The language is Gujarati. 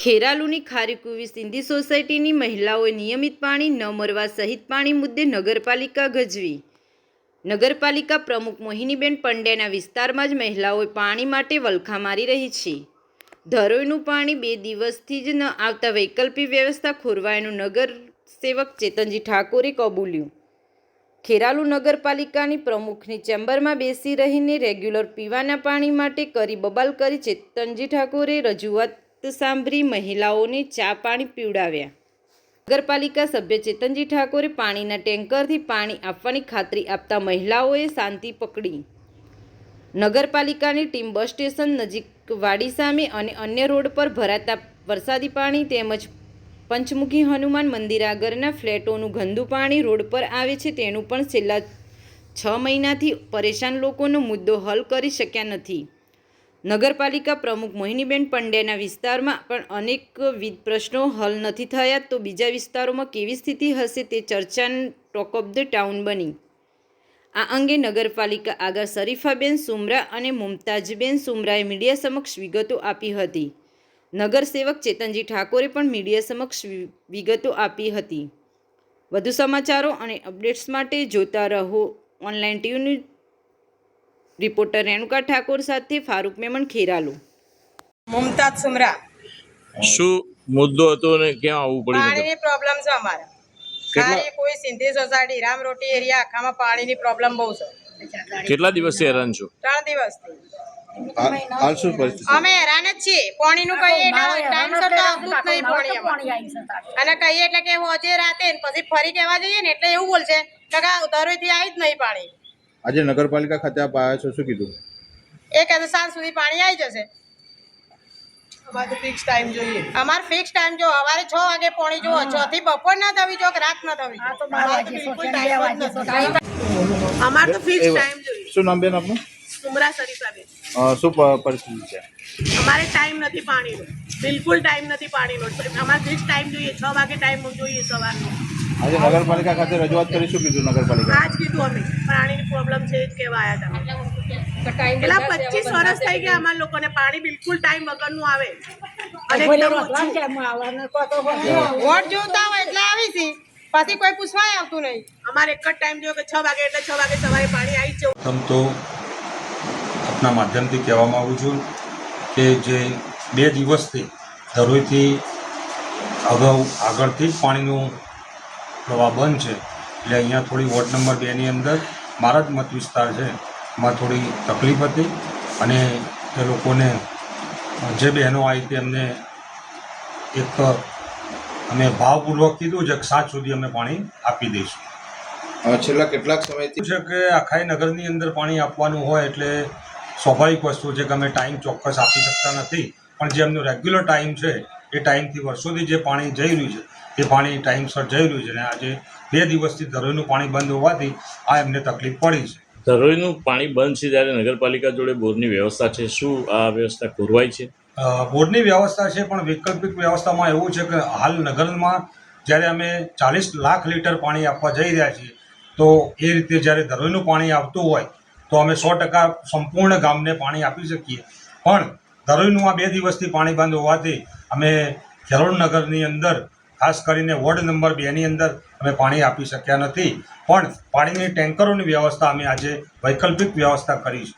ખેરાલુની ખારીકુવી સિંધી સોસાયટીની મહિલાઓએ નિયમિત પાણી ન મળવા સહિત પાણી મુદ્દે નગરપાલિકા ગજવી. નગરપાલિકા પ્રમુખ મોહિનીબેન પંડ્યાના વિસ્તારમાં જ મહિલાઓએ પાણી માટે વલખા મારી રહી છે. ધરોઈનું પાણી 2 દિવસથી જ ન આવતા વૈકલ્પિક વ્યવસ્થા ખોરવાયાનું નગર સેવક ચેતનજી ઠાકોરે કબૂલ્યું. ખેરાલુ નગરપાલિકાની પ્રમુખની ચેમ્બરમાં બેસી રહીને રેગ્યુલર પીવાના પાણી માટે કરી બબાલ કરી ચેતનજી ઠાકોરે રજૂઆત સાંભળી મહિલાઓને ચા પાણી પીવડાવ્યા. નગરપાલિકા સભ્ય ચેતનજી ઠાકોરે પાણીના ટેન્કરથી પાણી આપવાની ખાતરી આપતા મહિલાઓએ શાંતિ પકડી. નગરપાલિકાની ટીમ બસ સ્ટેશન નજીક વાડી સામે અને અન્ય રોડ પર ભરાતા વરસાદી પાણી તેમજ પંચમુખી હનુમાન મંદિર આગળના ફ્લેટોનું ગંદુ પાણી રોડ પર આવે છે તેનું પણ છેલ્લા 6 મહિનાથી પરેશાન લોકોનો મુદ્દો હલ કરી શક્યા નથી. નગરપાલિકા પ્રમુખ મોહિનીબેન પંડ્યાના વિસ્તારમાં પણ અનેકવિધ પ્રશ્નો હલ નથી થયા તો બીજા વિસ્તારોમાં કેવી સ્થિતિ હશે તે ચર્ચાનો ટોક ઓફ ધ ટાઉન બની. આ અંગે નગરપાલિકા આગળ શરીફાબેન સુમરા અને મુમતાજબેન સુમરાએ મીડિયા સમક્ષ વિગતો આપી હતી. નગરસેવક ચેતનજી ઠાકોરે પણ મીડિયા સમક્ષ વિગતો આપી હતી. વધુ સમાચારો અને અપડેટ્સ માટે જોતા રહો online TV news. Reporter Renuka Thakor સાથે ફારૂક મેમન, ખેરાલુ. મુમતાજ સુમરા. શું મુદ્દો હતો ને ક્યાં આવવું પડ્યું? પાણીની પ્રોબ્લેમ છે અમારે. ખારી કોઈ સિંધી સોસાયટી રામરોટી એરિયા આખામાં પાણીની પ્રોબ્લેમ બહુ છે. કેટલા દિવસથી હેરાન છો? 3 દિવસથી હાલ શું પરિસ્થિતિ? અમે હેરાન જ છીએ. પાણીનું કહીએ ટાઈમસર તો આવતું જ નહીં પાણી અને કહીએ એટલે કે હોજે રાતે પછી ફરી કહેવા જઈએ ને એટલે એવું બોલશે કે ધરોઈથી આવી જ નહીં પાણી. આજે નગરપાલિકા ખાતે આપ આવ્યા છો, શું કીધું? એ કહે સાંજ સુધી પાણી આવી જશે. અમારે ફિક્સ ટાઈમ જોઈએ. અમારે ફિક્સ ટાઈમ જો સવારે 6 વાગે પાણી જો 6 થી બપોર ના થવી જો કે રાત ના થવી. અમારે તો ફિક્સ ટાઈમ જોઈએ. શું નામ બેન આપનું? સુમરા શરીફાબેન. શું પરિસ્થિતિ છે? અમારે ટાઈમ નથી પાણીનો, બિલકુલ ટાઈમ નથી પાણીનો. અમારે ફિક્સ ટાઈમ જોઈએ, 6 વાગે ટાઈમ જોઈએ સવારનો. આજે નગરપાલિકા ખાતે રજૂઆત કરી, શું કીધું નગરપાલિકા? આજ કીધું અમે પાણીની પ્રોબ્લેમ છે જ કહેવા આવ્યા હતા. પેલા 25 વર્ષ થઈ ગયા અમારા લોકોને પાણી બિલકુલ ટાઈમ વગરનું આવે અને વોટ જોતા હોય એટલે આવી છે પછી કોઈ પૂછવાય આવતું નહીં. અમારે એક જ ટાઈમ જોયો કે 6 વાગે એટલે 6 વાગે સવારે પાણી આવી જ જવું. પ્રથમ તો આપના માધ્યમથી કહેવા માગું છું કે જે 2 દિવસથી ધરોઈથી આગળથી જ પાણીનું પ્રવાહ બંધ છે એટલે અહીંયા થોડી વોર્ડ નંબર 2ની અંદર મારા જ મત વિસ્તાર છે એમાં થોડી તકલીફ હતી અને એ લોકોને જે બહેનો આવી હતી એમને એક અમે ભાવપૂર્વક કીધું છે કે 7 સુધી અમે પાણી આપી દઈશું. છેલ્લા કેટલાક સમયથી છે કે આખા નગરની અંદર પાણી આપવાનું હોય એટલે સ્વાભાવિક વસ્તુ છે કે અમે ટાઈમ ચોક્કસ આપી શકતા નથી, પણ જે એમનો રેગ્યુલર ટાઈમ છે એ ટાઈમથી વર્ષોથી જે પાણી જઈ રહ્યું છે એ પાણી ટાઈમસર જઈ રહ્યું છે અને આજે 2 દિવસથી ધરોઈનું પાણી બંધ હોવાથી આ એમને તકલીફ પડી છે. ધરોઈનું પાણી બંધ છે ત્યારે નગરપાલિકા જોડે બોરની વ્યવસ્થા છે, શું આ વ્યવસ્થા ખોરવાય છે? બોરની વ્યવસ્થા છે પણ વૈકલ્પિક વ્યવસ્થામાં એવું છે કે હાલ નગરમાં જ્યારે અમે 40 લાખ લીટર પાણી આપવા જઈ રહ્યા છીએ તો એ રીતે જ્યારે ધરોઈનું પાણી આવતું હોય તો અમે 100% સંપૂર્ણ ગામને પાણી આપી શકીએ, પણ ધરોઈનું આ 2 દિવસથી પાણી બંધ હોવાથી અમે ખેરોડ નગરની અંદર ખાસ કરીને વોર્ડ નંબર 2ની અંદર અમે પાણી આપી શક્યા નથી, પણ પાણીની ટેન્કરોની વ્યવસ્થા અમે આજે વૈકલ્પિક વ્યવસ્થા કરી છે.